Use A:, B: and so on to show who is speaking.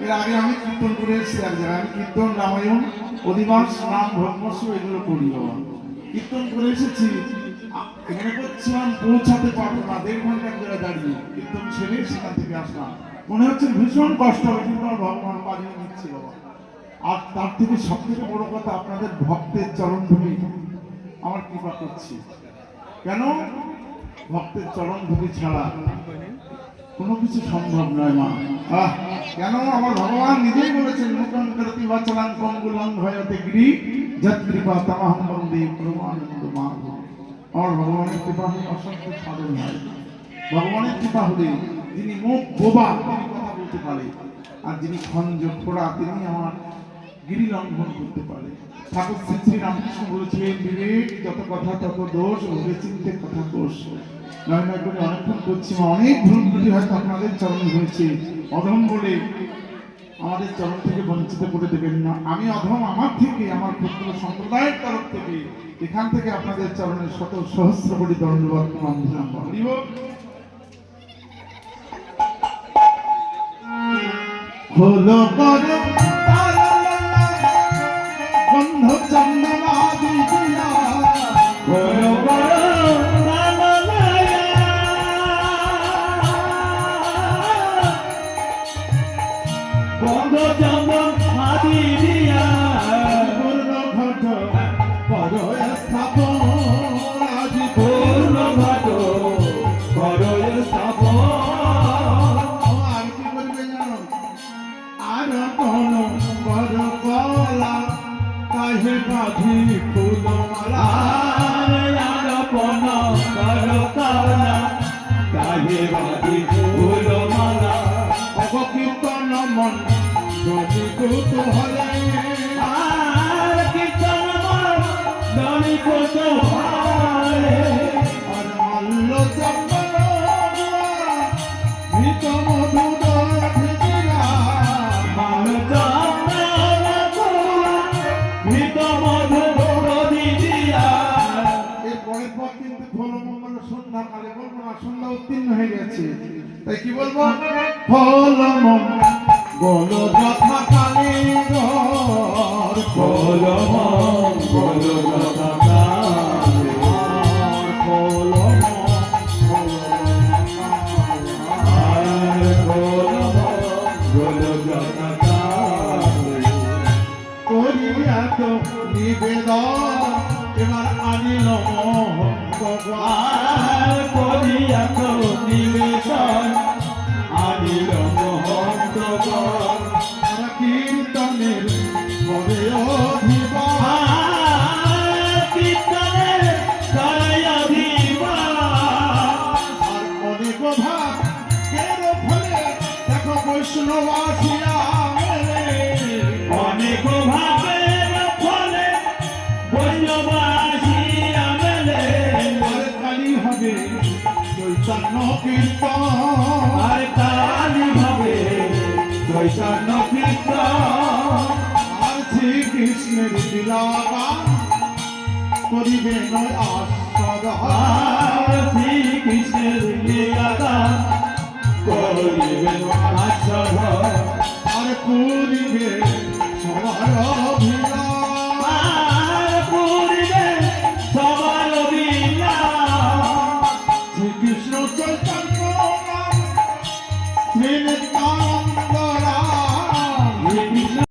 A: এর আগে আমি কীর্তন করে এসেছি এক জায়গায়। আমি কীর্তন, রামায়ণ, অধিবাস, নাম, ব্রহ্মস্ব এগুলো করি বাবা। কীর্তন করে এসেছি, মনে করছিলাম পৌঁছাতে পারবো না, 1.5 ঘন্টা এক জায়গায় দাঁড়িয়ে কীর্তন ছেড়ে সেখান থেকে আসলাম। মনে হচ্ছে ভীষণ কষ্ট হবে, কিন্তু আমার ভগবান বাজিয়ে নিচ্ছে বাবা। আর তার থেকে সব থেকে বড় কথা, আপনাদের ভক্তের চরণ ধুলি আমার কৃপা করছি। কেন? ভক্তের চরণ ধুলি ছাড়া কোনো কিছু সম্ভব নয় মা। কেন? আমার ভগবান নিজেই বলেছেন, মুখং করতি বাচলাং কঙ্গুলং ভয়তে গিরি যৎ কৃপা তামাহং বন্দে প্রমানন্দ মা। আমার ভগবানের কৃপা হলে অসংখ্য সাধন হয়। ভগবানের কৃপা হলে যিনি মুখ বোবা তিনি কথা বলতে পারে, আর যিনি খঞ্জ খোড়া তিনি আমার গিরি লঙ্ঘন করতে পারে। ঠাকুর শ্রী শ্রী রামকৃষ্ণ বলেছিলেন, বিবেক যত কথা তত দোষ, ভেবে চিন্তে কথা কোষ। নয় নয় করে অনেকক্ষণ করছি মা, অনেক ভুল ত্রুটি হয়তো আপনাদের চরণে হয়েছে। অধম বলে আমাদের চরণ থেকে বঞ্চিত করে দেবেন না। আমি অধম, আমার থেকে, আমার ক্ষুদ্র সম্প্রদায়ের তরফ থেকে এখান থেকে আপনাদের চরণে শত সহস্র কোটি দণ্ডবত প্রণাম করিব। হলো করো বন্ধ চন্দনাদি দিয়া, হলো করো বন্ধ চন্দনাদি দিয়া, পূর্ণ ঘট করো স্থাপন, আজি পূর্ণ ঘট করো স্থাপন। আর কি করবে জানো? আর কোন বড় কলা কাহে বাঁধি ফুলমালা, আর কোন বড় কলা কাহে বাঁধি ফুলমালা। অকীর্তন মন যদি কুতুহলে, আর কীর্তন মন যদি কুতুহলে, আর মল্ল চন্দন ভীত মধুদর ভিজিরা, মল্ল চন্দন ভীত মধুদর ভিজিরা। এর পরের পর কিন্তু ফল মঙ্গল সন্ধ্যাকালে বলবো না, সন্ধ্যা উত্তীর্ণ হয়ে গেছে, তাই কি বলবো? ফল মঙ্গল যথা কালে ঘর, ফল মঙ্গল যথা কালে, ফল মঙ্গল যথা কালে। করিয়া তো নিবেদন এবার আনিল ভগবান, করিয়া তো নিবেদন আনিল ভগবান। কীর্তনের পরে অভিমান, কীর্তনের পরে অভিমান। আর অনেক ভাব কেন ফলে দেখো বৈষ্ণব আসিয়া মেলে, অনেক ভাবের ফলে বৈষ্ণব আসিয়া মেলে। আর কালী হবে চৈতন্য কীর্তন, আর কালী হবে চৈতন্য কীর্তন। আর শ্রীকৃষ্ণের লীলাগান করিবে নয় আস্বাদ, আর শ্রীকৃষ্ণের লীলাগান করিবে নয় আস্বাদ। আর করিবে সবার অভিলাষ, আর করিবে সবার অভিলাষ। শ্রীকৃষ্ণ চৈতন্য শ্রী নিত্যানন্দ